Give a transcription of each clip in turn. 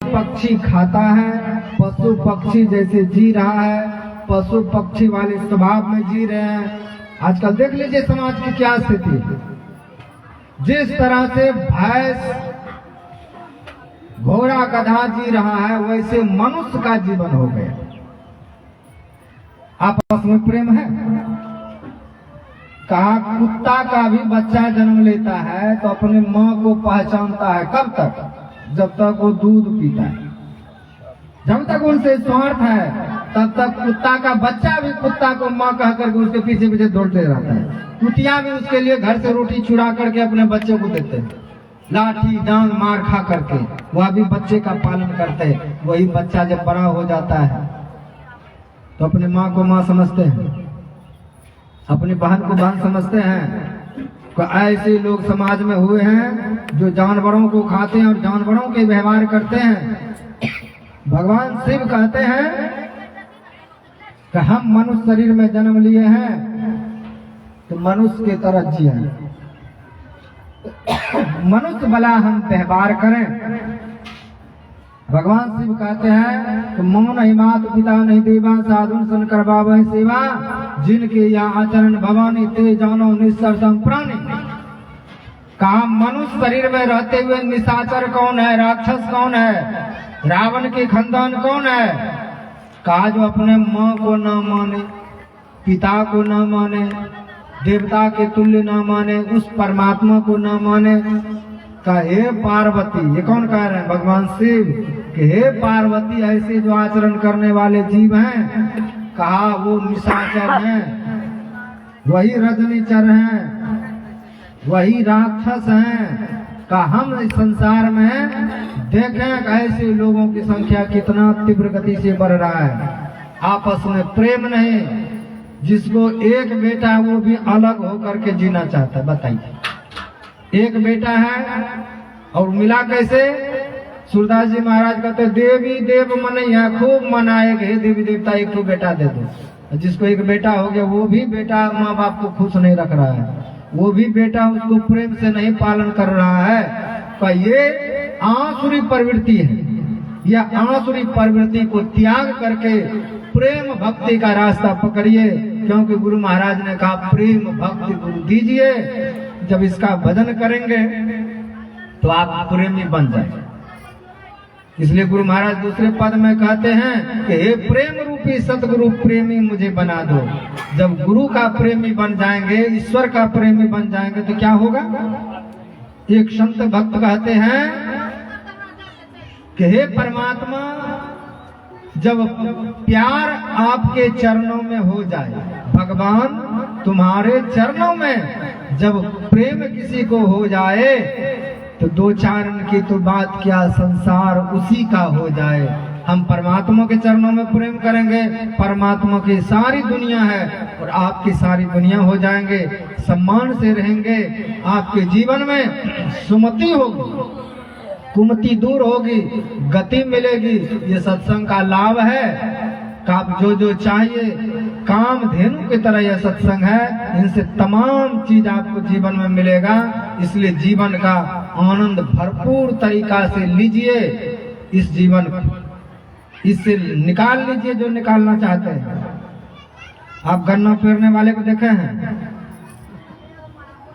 पक्षी खाता है, पशु पक्षी जैसे जी रहा है, पशु पक्षी वाले स्वभाव में जी रहे हैं। आजकल देख लीजिए समाज की क्या स्थिति है। जिस तरह से भैंस घोड़ा गधा जी रहा है वैसे मनुष्य का जीवन हो गया। आपस में प्रेम है। कहा कुत्ता का भी बच्चा जन्म लेता है तो अपने माँ को पहचानता है। कब तक? जब तक वो दूध पीता है। जब तक उनसे स्वार्थ है तब तक कुत्ता का बच्चा भी कुत्ता को माँ कह करके उसके पीछे पीछे दौड़ते रहता है। कुतिया भी उसके लिए घर से रोटी चुरा करके अपने बच्चे को देते हैं, लाठी डांग मार खा करके वह भी बच्चे का पालन करते हैं। वही बच्चा जब बड़ा हो जाता है तो अपने माँ को माँ समझते हैं, अपनी बहन को बहन समझते हैं। तो ऐसे लोग समाज में हुए हैं जो जानवरों को खाते हैं और जानवरों के व्यवहार करते हैं। भगवान शिव कहते हैं कि हम मनुष्य शरीर में जन्म लिए हैं तो मनुष्य के तरह जिए, मनुष्य भला हम व्यवहार करें। भगवान शिव कहते हैं तो मौन ही मात पिता नहीं देवा साधु सन करवावे सेवा, जिनके या आचरण भवानी ते जानो निस्सरसम प्राणी। कहा मनुष्य शरीर में रहते हुए निशाचर कौन है, राक्षस कौन है, रावण के खानदान कौन है? कहा जो अपने माँ को न माने, पिता को न माने, देवता के तुल्य न माने, उस परमात्मा को न माने। कहा हे पार्वती, ये कौन कह रहे हैं? भगवान शिव कि हे पार्वती ऐसे जो आचरण करने वाले जीव हैं, कहा वो निशाचर हैं, वही रजनीचर हैं, वही राक्षस हैं। कहा हम इस संसार में देखें ऐसे लोगों की संख्या कितना तीव्र गति से बढ़ रहा है। आपस में प्रेम नहीं, जिसको एक बेटा है वो भी अलग होकर के जीना चाहता है। बताइए, एक बेटा है और मिला कैसे? सूरदास जी महाराज कहते देवी देव मनैया खूब मनाएगा, हे देवी देवता एक तो बेटा दे दो। जिसको एक बेटा हो गया वो भी बेटा माँ बाप को खुश नहीं रख रहा है, वो भी बेटा उसको प्रेम से नहीं पालन कर रहा है। तो ये आसुरी प्रवृत्ति है। यह आसुरी प्रवृत्ति को त्याग करके प्रेम भक्ति का रास्ता पकड़िए, क्योंकि गुरु महाराज ने कहा प्रेम भक्ति गुरु दीजिए। जब इसका भजन करेंगे तो आप प्रेमी बन जाएंगे। इसलिए गुरु महाराज दूसरे पद में कहते हैं कि हे प्रेम रूपी सतगुरु प्रेमी मुझे बना दो। जब गुरु का प्रेमी बन जाएंगे, ईश्वर का प्रेमी बन जाएंगे तो क्या होगा? एक संत भक्त कहते हैं कि हे परमात्मा, जब प्यार आपके चरणों में हो जाए, भगवान तुम्हारे चरणों में जब प्रेम किसी को हो जाए तो दो चार की तो बात क्या, संसार उसी का हो जाए। हम परमात्मा के चरणों में प्रेम करेंगे, परमात्मा की सारी दुनिया है और आपकी सारी दुनिया हो जाएंगे। सम्मान से रहेंगे, आपके जीवन में सुमति होगी, कुमति दूर होगी, गति मिलेगी। ये सत्संग का लाभ है। आप जो चाहिए काम धेनु की तरह यह सत्संग है, इनसे तमाम चीज आपको जीवन में मिलेगा। इसलिए जीवन का आनंद भरपूर तरीका से लीजिए। इस जीवन इससे निकाल लीजिए जो निकालना चाहते हैं। आप गन्ना पेरने वाले को देखे हैं,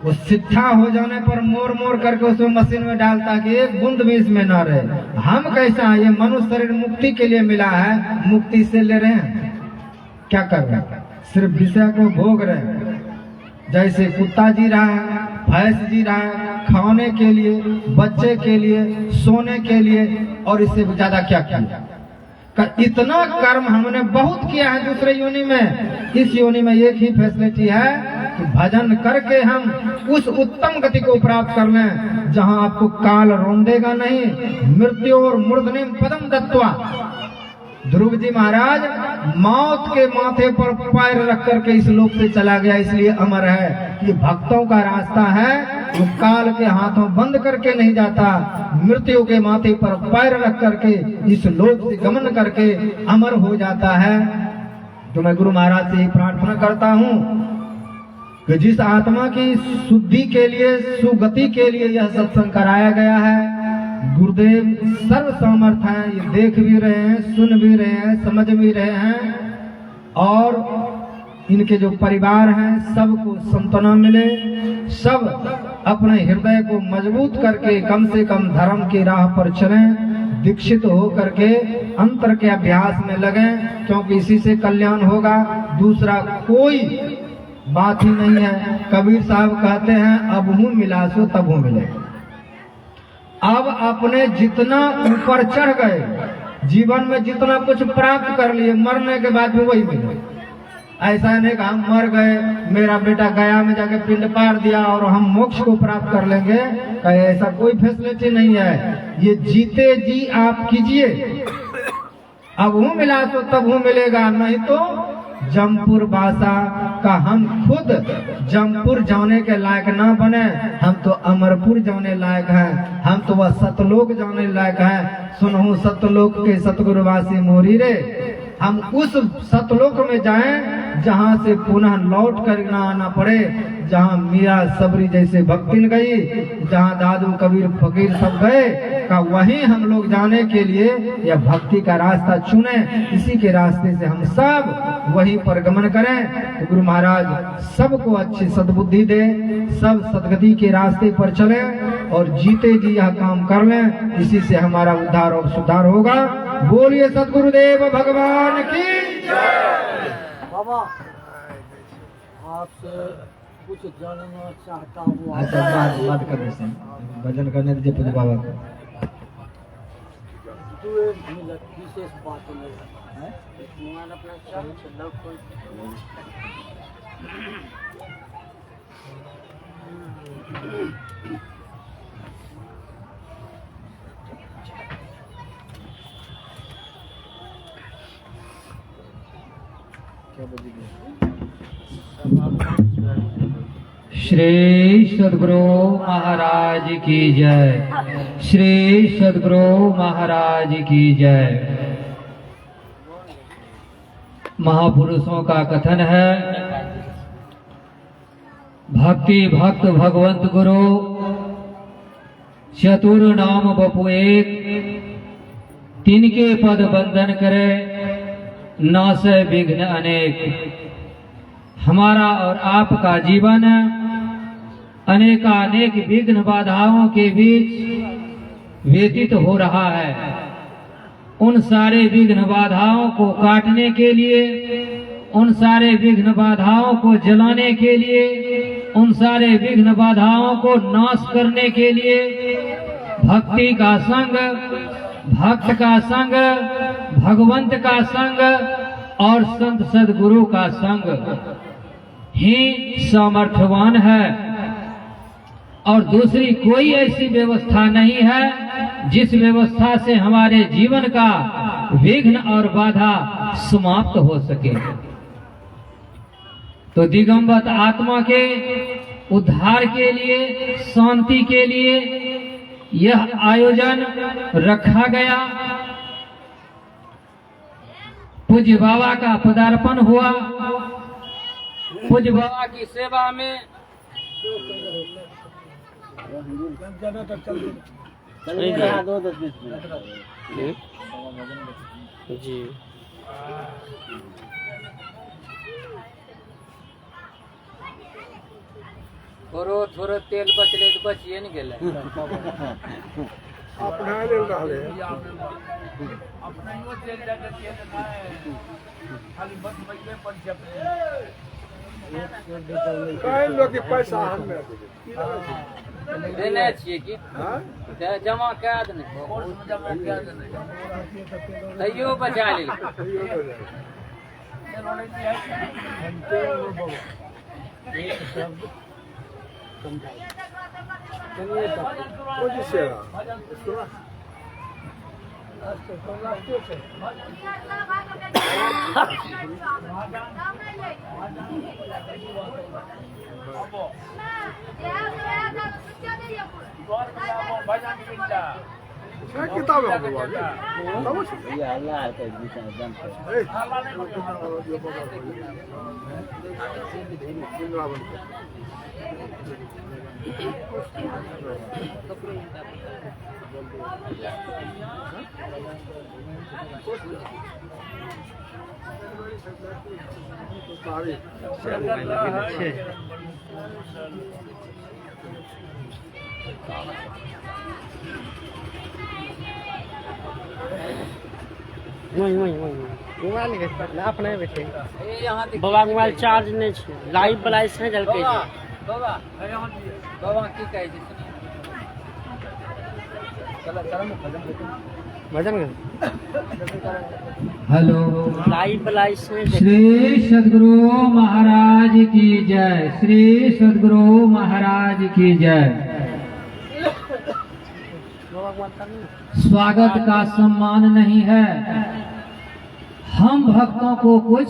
वो सिट्ठा हो जाने पर मोर मोर करके उसमें मशीन में डालता कि एक बूंद भी इसमें ना रहे। हम कैसा, ये मनुष्य शरीर मुक्ति के लिए मिला है, मुक्ति से ले रहे हैं। क्या कर रहे हैं? सिर्फ विषय को भोग रहे हैं। जैसे कुत्ता जी रहा है, भैंस जी रहा है, खाने के लिए, बच्चे के लिए, सोने के लिए, और इससे ज्यादा क्या किया? इतना कर्म हमने बहुत किया है दूसरे योनि में। इस योनि में एक ही फैसिलिटी है कि भजन करके हम उस उत्तम गति को प्राप्त कर लें जहां आपको काल रोंदेगा नहीं। मृत्यु और मूर्धनिम पदम दत्वा, ध्रुव जी महाराज मौत के माथे पर पैर रख करके इस लोक से चला गया, इसलिए अमर है। ये भक्तों का रास्ता है, वो काल के हाथों बंद करके नहीं जाता, मृत्यु के माथे पर पैर रख करके इस लोक से गमन करके अमर हो जाता है। तो मैं गुरु महाराज से ही प्रार्थना करता हूँ कि जिस आत्मा की शुद्धि के लिए, सुगति के लिए यह सत्संग कराया गया है, गुरुदेव सर्व समर्थ हैं, ये देख भी रहे हैं, सुन भी रहे हैं, समझ भी रहे हैं, और इनके जो परिवार हैं सबको सांत्वना मिले, सब अपने हृदय को मजबूत करके कम से कम धर्म की राह पर चलें, दीक्षित हो करके अंतर के अभ्यास में लगें, क्योंकि इसी से कल्याण होगा, दूसरा कोई बात ही नहीं है। कबीर साहब कहते हैं अब हूँ मिला सो तब हूँ मिले। अब अपने जितना ऊपर चढ़ गए, जीवन में जितना कुछ प्राप्त कर लिए, मरने के बाद भी वही मिले। ऐसा नहीं कि हम मर गए, मेरा बेटा गया में जाके पिंड पार दिया और हम मोक्ष को प्राप्त कर लेंगे, ऐसा कोई फैसिलिटी नहीं है। ये जीते जी आप कीजिए, अब हूँ मिला तो तब हूँ मिलेगा, नहीं तो जमपुर बासा का हम खुद जमपुर जाने के लायक ना बने, हम तो अमरपुर जाने लायक हैं, हम तो वह सतलोक जाने लायक हैं। सुनहु सतलोक के सतगुरुवासी मोरी रे, हम उस सतलोक में जाएं जहां से पुनः लौट कर ना आना पड़े, जहां मीरा सबरी जैसे भक्तिन गई, जहां दादू कबीर फकीर सब गए, का वहीं हम लोग जाने के लिए यह भक्ति का रास्ता चुने, इसी के रास्ते से हम सब वहीं पर गमन करें। तो गुरु महाराज सबको अच्छी सद्बुद्धि दे, सब सदगति के रास्ते पर चले और जीते जी यह काम कर लें, इसी से हमारा उद्धार और सुधार होगा। बोलिए सद्गुरुदेव भगवान की जय। बाबा आपसे कुछ जानना चाहता हूँ। अच्छा बात कर रहे भजन करने दीजिए पूज्य बाबा को। विशेष बात नहीं है, श्री सद्गुरु महाराज की जय, श्री सद्गुरु महाराज की जय। महापुरुषों का कथन है, भक्ति भक्त भगवंत गुरु चतुर नाम बपु एक, तिनके पद बंदन करे नासै विघ्न अनेक। हमारा और आपका जीवन अनेकानेक विघ्न बाधाओं के बीच व्यतीत हो रहा है। उन सारे विघ्न बाधाओं को काटने के लिए, उन सारे विघ्न बाधाओं को जलाने के लिए, उन सारे विघ्न बाधाओं को नाश करने के लिए भक्ति का संग, भक्त का संग, भगवंत का संग और संत सद्गुरु का संग ही सामर्थ्यवान है, और दूसरी कोई ऐसी व्यवस्था नहीं है जिस व्यवस्था से हमारे जीवन का विघ्न और बाधा समाप्त हो सके। तो दिगंबर आत्मा के उद्धार के लिए, शांति के लिए यह आयोजन रखा गया। पूज्य बाबा का पदार्पण हुआ। पूज्य बाबा की सेवा में जी थोड़ा तेल बचले तो बचिए न गेले। अपना ले रहले अपना तेल जाके तेल खाली बस बचले पर जब कई लोग के पैसा हम देने छिए कि हां जमा कए देने, जमा क्या देने तैयो बचा लेल। क्या किताब है बाबा ये अल्लाह के विषय जन मोबाइल अपने बैठे यहाँ बाबा मोबाइल चार्ज नहीं छै लाइव वाला से जलकै बाबा बाबा की कहै छै भजन हेलो। लाइव वाला से श्री सदगुरु महाराज की जय। श्री सदगुरु महाराज की जय। स्वागत का सम्मान नहीं है, हम भक्तों को कुछ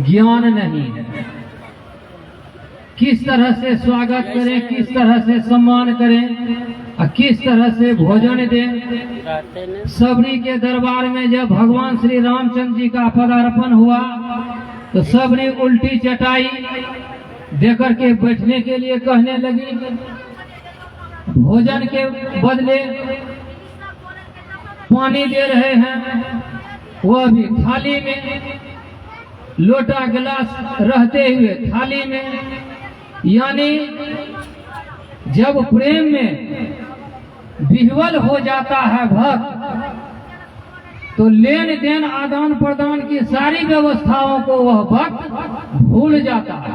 ज्ञान नहीं है। किस तरह से स्वागत करें, किस तरह से सम्मान करें और किस तरह से भोजन दें। सबरी के दरबार में जब भगवान श्री रामचंद्र जी का पदार्पण हुआ तो सबरी उल्टी चटाई देकर के बैठने के लिए कहने लगी। भोजन के बदले पानी दे रहे हैं, वह भी थाली में, लोटा गिलास रहते हुए थाली में। यानी जब प्रेम में विह्वल हो जाता है भक्त तो लेन देन आदान प्रदान की सारी व्यवस्थाओं को वह भक्त भूल जाता है।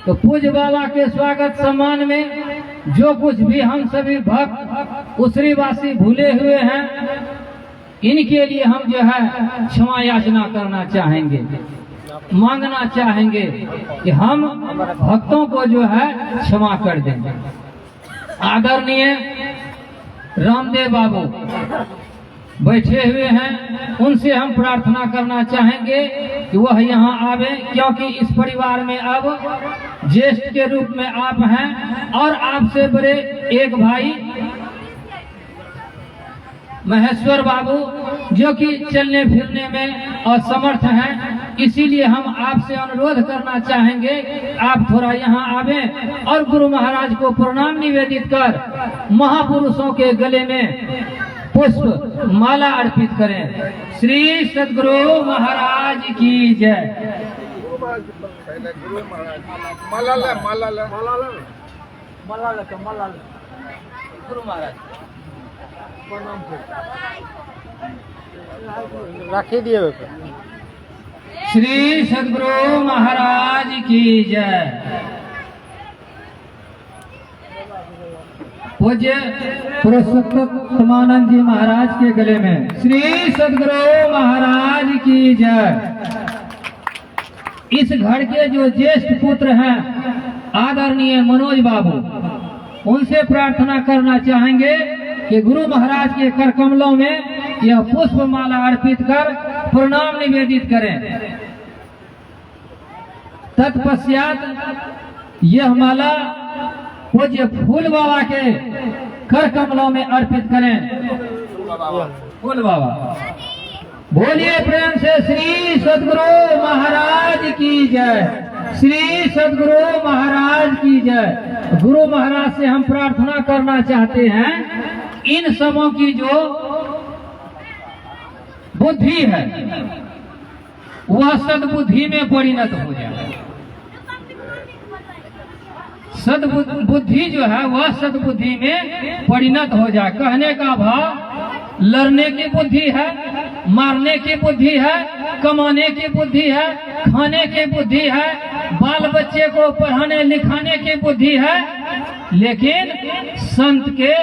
तो पूज्य बाबा के स्वागत सम्मान में जो कुछ भी हम सभी भक्त उसरीवासी भूले हुए हैं, इनके लिए हम जो है क्षमा याचना करना चाहेंगे, मांगना चाहेंगे कि हम भक्तों को जो है क्षमा कर देंगे। आदरणीय रामदेव बाबू बैठे हुए हैं, उनसे हम प्रार्थना करना चाहेंगे कि वह यहाँ आवे, क्योंकि इस परिवार में अब ज्येष्ठ के रूप में आप हैं और आपसे बड़े एक भाई महेश्वर बाबू जो कि चलने फिरने में असमर्थ हैं। इसीलिए हम आपसे अनुरोध करना चाहेंगे आप थोड़ा यहाँ आवें और गुरु महाराज को प्रणाम निवेदित कर महापुरुषों के गले में पुष्प माला अर्पित करें। श्री सदगुरु महाराज की जय। गुरु महाराज माला गुरु महाराज राखी दिए श्री सदगुरु महाराज की जय। पूज्य पुरुषोत्तमानंद जी महाराज के गले में श्री सदगुरु महाराज की जय। इस घर के जो ज्येष्ठ पुत्र हैं आदरणीय मनोज बाबू, उनसे प्रार्थना करना चाहेंगे कि गुरु महाराज के कर कमलों में यह पुष्प माला अर्पित कर प्रणाम निवेदित करें। तत्पश्चात यह माला पूज्य फूल बाबा के कर कमलों में अर्पित करें। फूल बाबा बोलिए प्रेम से श्री सदगुरु महाराज की जय। श्री सदगुरु महाराज की जय। गुरु महाराज से हम प्रार्थना करना चाहते हैं इन सबों की जो बुद्धि है वह सद्बुद्धि में परिणत हो जाए। सद्बुद्धि जो है वह सद्बुद्धि में परिणत हो जाए। कहने का भाव लड़ने की बुद्धि है, मारने की बुद्धि है, कमाने की बुद्धि है, खाने की बुद्धि है, बाल बच्चे को पढ़ाने लिखाने की बुद्धि है, लेकिन संत के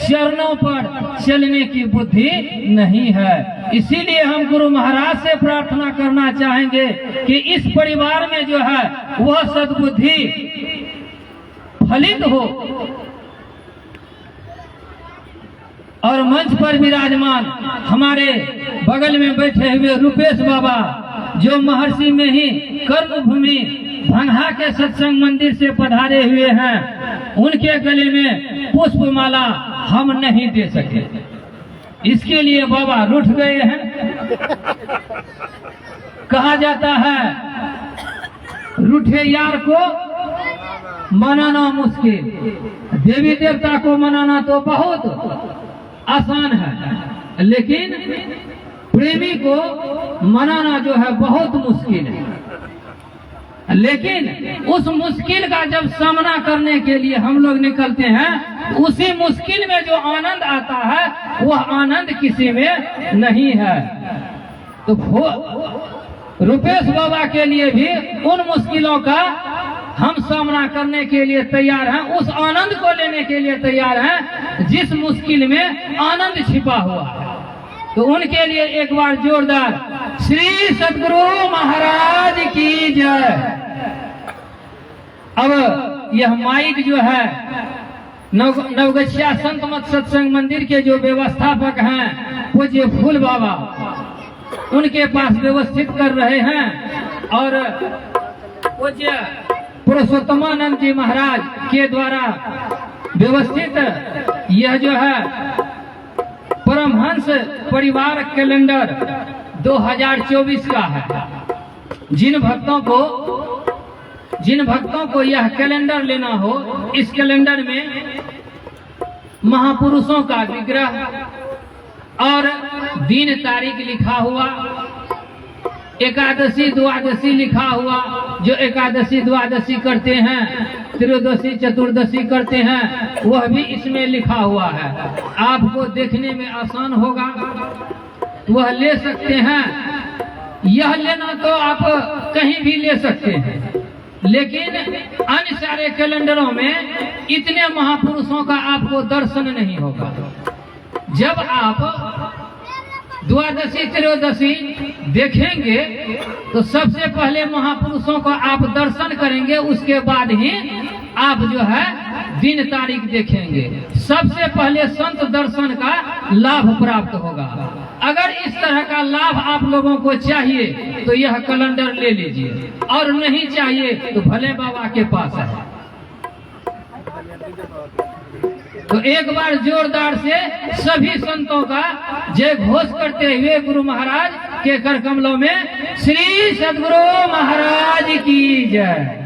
चरणों पर चलने की बुद्धि नहीं है। इसीलिए हम गुरु महाराज से प्रार्थना करना चाहेंगे कि इस परिवार में जो है वह सद्बुद्धि फलित हो। और मंच पर विराजमान हमारे बगल में बैठे हुए रूपेश बाबा जो महर्षि में ही कर्मभूमि भंगहा के सत्संग मंदिर से पधारे हुए हैं, उनके गले में पुष्पमाला हम नहीं दे सके। इसके लिए बाबा रूठ गए हैं। कहा जाता है रूठे यार को मनाना मुश्किल, देवी देवता को मनाना तो बहुत आसान है, लेकिन प्रेमी को मनाना जो है बहुत मुश्किल है। लेकिन उस मुश्किल का जब सामना करने के लिए हम लोग निकलते हैं, उसी मुश्किल में जो आनंद आता है वह आनंद किसी में नहीं है। तो रुपेश बाबा के लिए भी उन मुश्किलों का हम सामना करने के लिए तैयार हैं, उस आनंद को लेने के लिए तैयार हैं जिस मुश्किल में आनंद छिपा हुआ है। तो उनके लिए एक बार जोरदार श्री सद्गुरु महाराज की जय। अब यह माइक जो है नवगछिया संत मत सत्संग मंदिर के जो व्यवस्थापक हैं पूज्य फूल बाबा, उनके पास व्यवस्थित कर रहे हैं और पूज्य पुरुषोत्तमानंद जी महाराज के द्वारा व्यवस्थित यह जो है परमहंस परिवार कैलेंडर 2024 का है। जिन भक्तों को यह कैलेंडर लेना हो, इस कैलेंडर में महापुरुषों का विग्रह और दिन तारीख लिखा हुआ, एकादशी द्वादशी लिखा हुआ, जो एकादशी द्वादशी करते हैं, त्रयोदशी चतुर्दशी करते हैं, वह भी इसमें लिखा हुआ है। आपको देखने में आसान होगा, वह ले सकते हैं। यह लेना तो आप कहीं भी ले सकते हैं, लेकिन अन्य सारे कैलेंडरों में इतने महापुरुषों का आपको दर्शन नहीं होगा। जब आप द्वादशी त्रयोदशी देखेंगे तो सबसे पहले महापुरुषों का आप दर्शन करेंगे, उसके बाद ही आप जो है दिन तारीख देखेंगे। सबसे पहले संत दर्शन का लाभ प्राप्त होगा। अगर इस तरह का लाभ आप लोगों को चाहिए तो यह कैलेंडर ले लीजिए, और नहीं चाहिए तो भले बाबा के पास है। तो एक बार जोरदार से सभी संतों का जय घोष करते हुए गुरु महाराज के कर कमलों में श्री सद्गुरु महाराज की जय।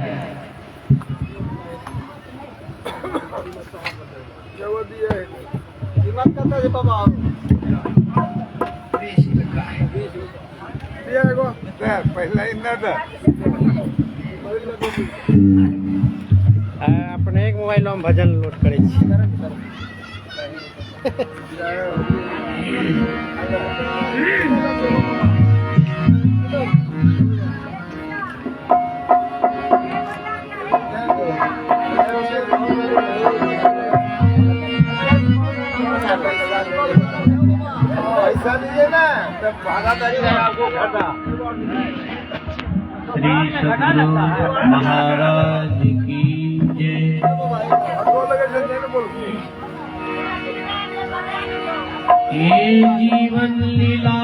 अपने एक मोबाइल में भजन लोड करे छी। पैसा दीजिए ना, तब भागादारी आपको खाता। श्री सद्गुरु महाराज की जय। ये जीवन लीला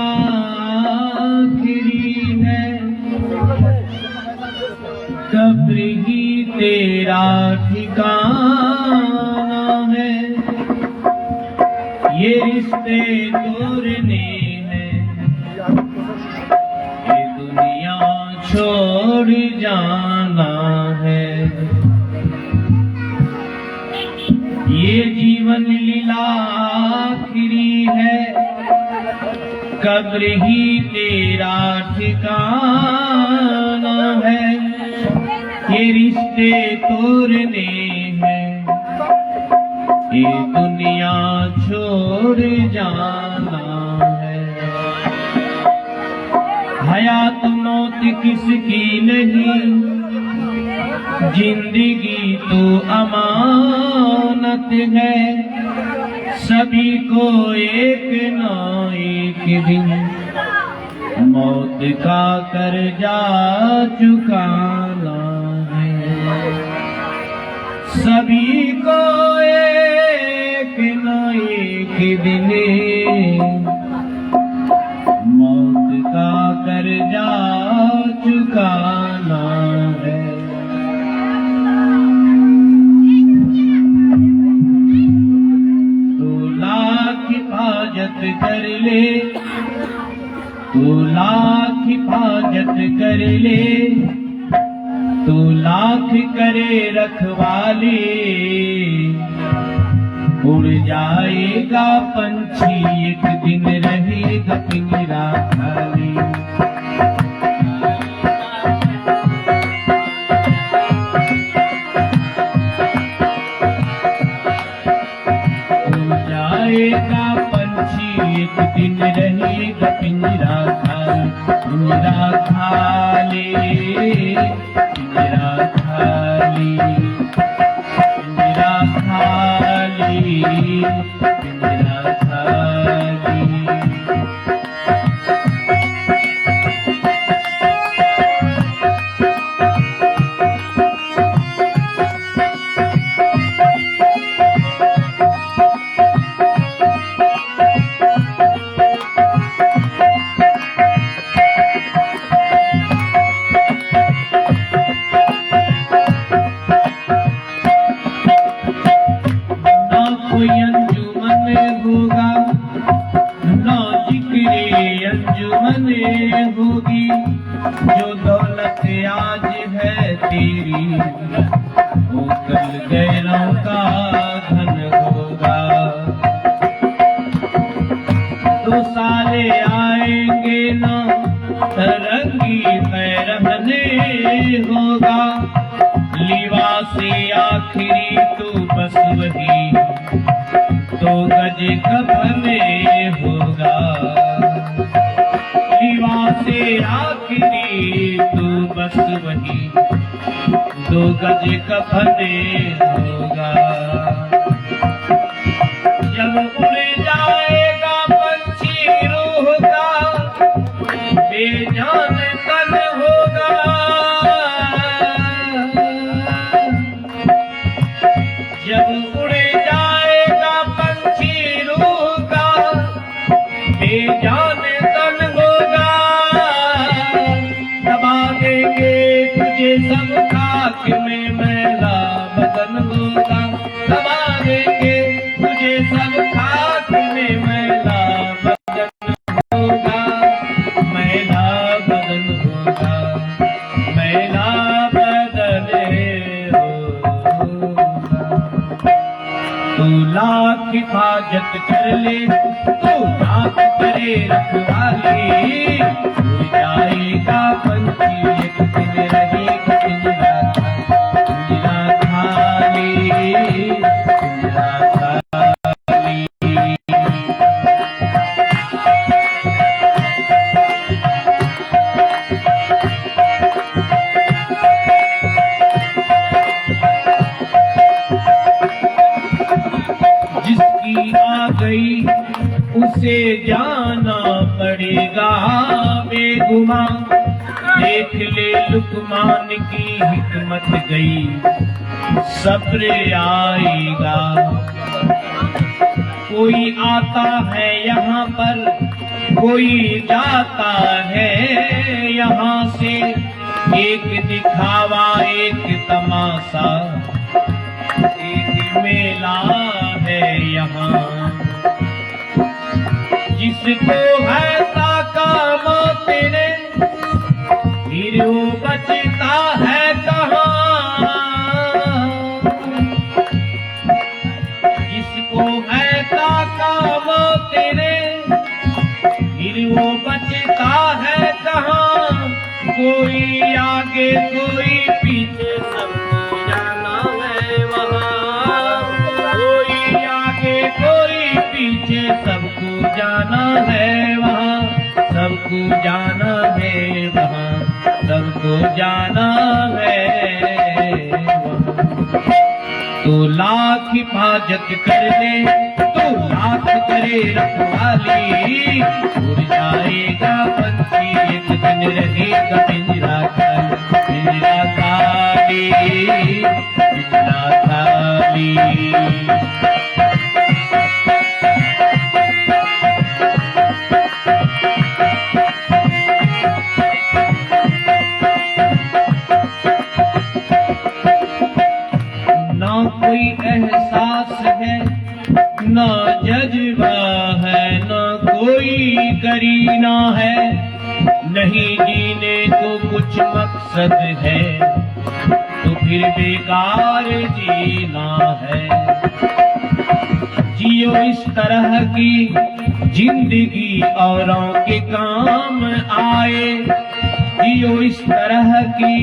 आखिरी है, कब्र ही तेरा ठिकाना है। ये रिश्ते तोड़ने हैं, ये दुनिया छोड़ जाना है। ये जीवन लीला आखिरी है, कब्र ही तेरा ठिकाना है। ये रिश्ते तोड़ने हैं, ये दुनिया छोड़ जाना है। हयात मौत किसकी नहीं, जिंदगी तो अमानत है। सभी को एक ना एक दिन मौत का कर्जा चुकाना है। सभी को एक ना एक दिन मौत का कर्जा चुकाना है। तो लाख हाजत तू लाख हिफाजत कर ले, तू लाख करे रखवाली, उड़ जाएगा पंछी एक दिन रहेगा पिंजरा खाली। उड़ जाएगा पंछी एक दिन रहेगा पिंजरा खाली, पिंजरा खाली, पिंजरा खाली, पिंजरा खाली, पिंजरा खाली। होगी जो दौलत आज है तेरी, वो कल गैरों का धन होगा। दो साले आएंगे ना रंगी रहने होगा, लिबासे आखिरी तो बस वही, तो गज कफने होगा। लिबासे आखिरी तो बस वही, दो गज कफने होगा। जब उड़ जाएगा पंछी रूह का, बेजान तन होगा। जब उड़ जाएगा पंछी रूह का, बेजान तन होगा। दबा देंगे तुझे सब खाक में मैला बदन होगा। दबा देंगे तुझे सब खाक में मैला बदन होगा, मैला बदन होगा, मैला बदन होगा। तू लाख हिफाजत कर ले, तू लाख करे रखवाली, उड़ जाएगा पंछी एक दिन रहेगा पिंजरा खाली, पिंजरा खाली। जिसकी आ गई उसे जाना पड़ेगा बेगुमा। देख ले लुकमान की हिकमत गई, सब्र आएगा। कोई आता है यहाँ पर, कोई जाता है यहाँ से, एक दिखावा एक तमाशा, एक मेला है यहाँ। जिसको है ताका मौत ने, फिर वो बचता है कहाँ। जिसको है ताका मौत ने, फिर वो बचता है कहाँ। कोई आगे कोई पीछे, सबको जाना है वहाँ। कोई आगे कोई पीछे, सबको जाना है वहाँ, सबको जाना है वहाँ, सबको जाना है वहाँ। तू लाख हिफाजत कर ले, तू लाख करे रखवाली, उड़ जाएगा पंछी एक दिन रहेगा पिंजरा खाली, पिंजरा खाली, पिंजरा खाली। ना कोई एहसास है, ना जज्बा है, ना कोई करीना है, नहीं जीने को कुछ मकसद है, तो फिर बेकार जीना है। जियो इस तरह की जिंदगी औरों के काम आए, जियो इस तरह की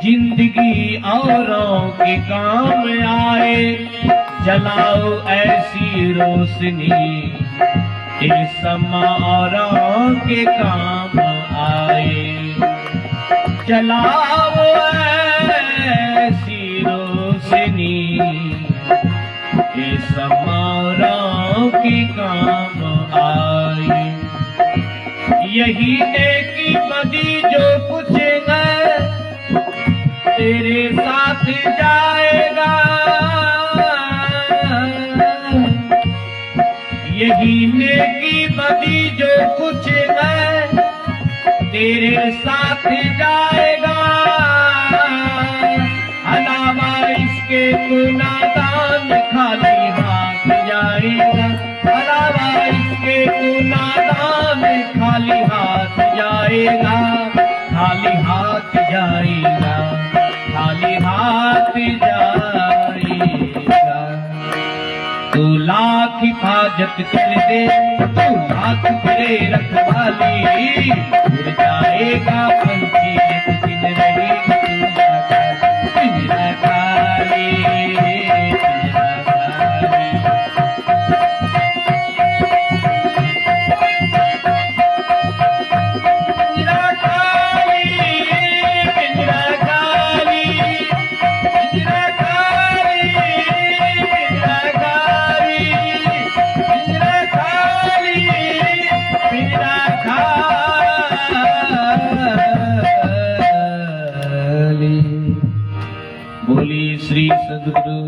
जिंदगी औरों के काम आए। जलाओ ऐसी रोशनी ये समा औरों के काम आए। जलाओ ऐसी रोशनी ये समा औरों के काम आए। यही नेकी बदी जो कुछ है तेरे साथ जाएगा, यही नेकी बदी जो कुछ है तेरे साथ जाएगा। अलावा इसके तू नादान खाली हाथ जाएगा, अलावा इसके तू नादान खाली हाथ जाएगा, खाली हाथ जाएगा, खाली हाथ जाएगा। तू लाख हिफाजत कर दे, तू लाख करे रखवाली, उड़ जाएगा पंछी एक दिन रहेगी पिंजरा खाली, पिंजरा खाली। पिंजरा खाली, पिंजरा खाली, पिंजरा खाली, पिंजरा खाली, पिंजरा खाली, पिंजरा खाली। बोली श्री सद्गुरु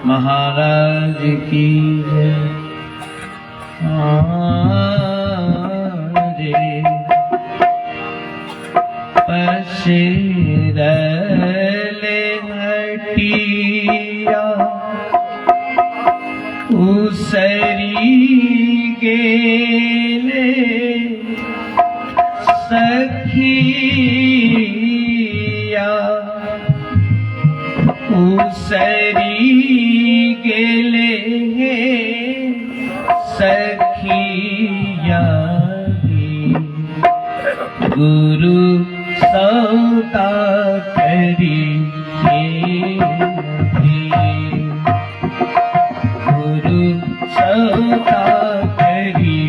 महाराज की जय। पशरले हटिया उसरी गेले सखिया, उसरी गेले सखिया। गुरु सौदा करी गुरु सौदा करी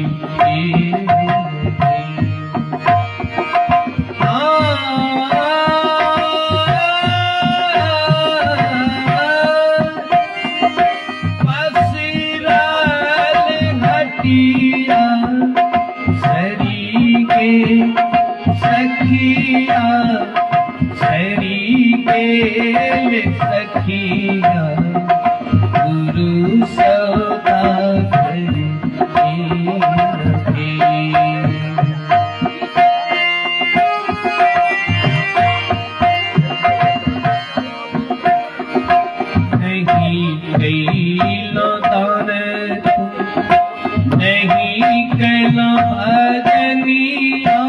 सखिया, सरी गेल सखिया। गुरु सौदा करी नहीं कैलो दान, नहीं कैलो भजनिया,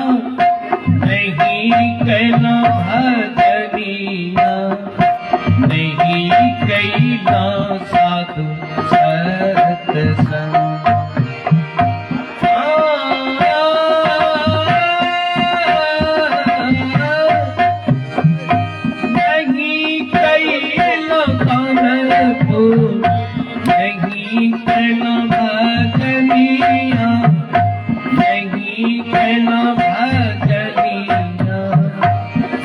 नहीं कैला भजनिया, नहीं कैला साधु सत्संग। नहीं कैला कानपुर, नहीं कैला भजनिया, नहीं कैला भजनिया,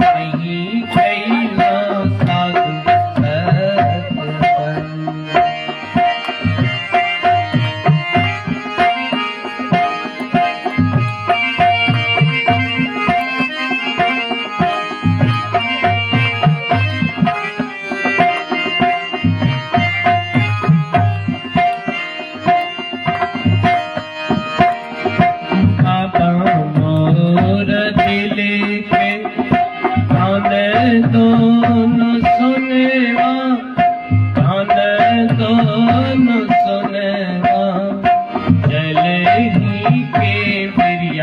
नहीं कैला साधु सत्संग। बाबा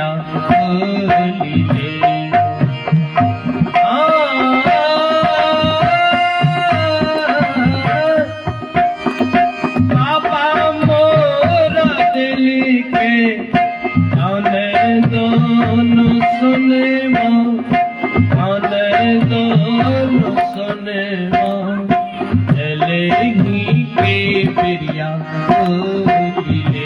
प्रिया बोलिए पापा मोरा दिल के आने दोनों सुने आने दोनों सुने चलेगी के प्रिया बोलिए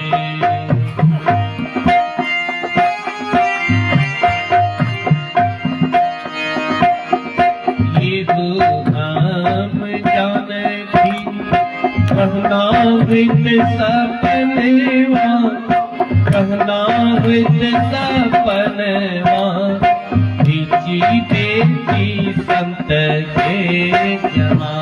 कहना विद सपनेवा कहना विद सपनेवा बेची बेची संत के जमा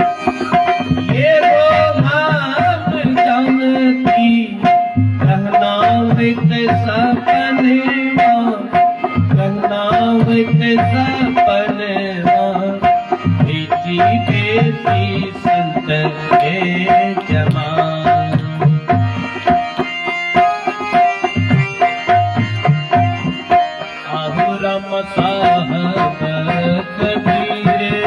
ये वो हम जानती कहना विद सपनेवा कहना विद सपनेवा बेची बेची संत के जमा आहु राम साहब कबीरे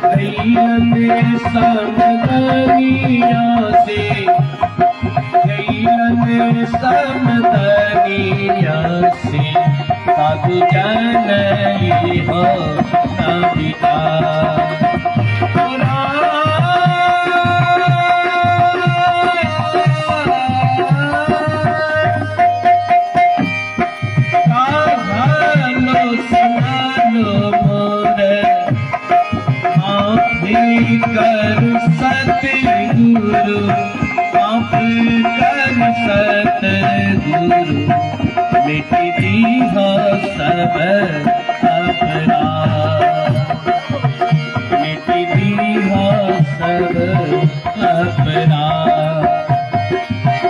कैलन समदनिया से कैलन समदनिया से साधु जन हो नबिता कर सतगुरु आप कर सतगुरु मिट दी हो सब अपना मिट दी हो सब अपना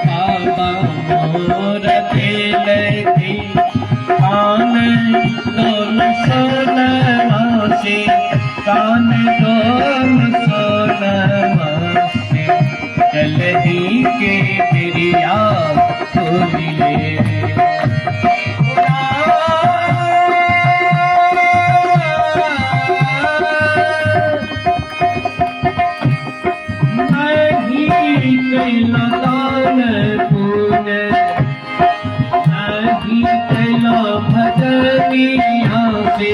बाबा मोर दिल की कान दोन सोनवा से कान दोन सोनवा से चलही के प्रिया बोलिए नहीं कैला दान पुण्य नहीं कैला भजनिया से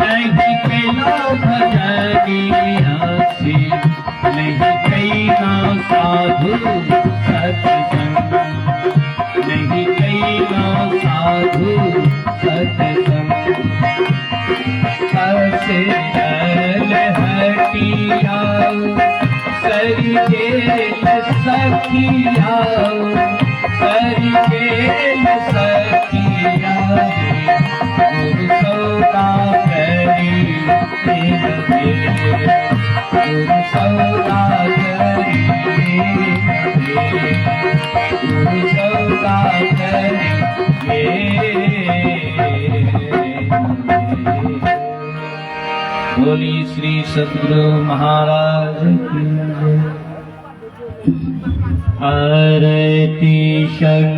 नहीं कैला भजनिया से नहीं कैला साधु सत्संग नहीं कैला साधु सत्संग से चल हटिया सरगेल सखिया सरगेल सखिया गुरु सौदा करी गुरु सौदा करी गुरु सौदा करी बोली श्री सद्गुरु महाराज की आरती शंकर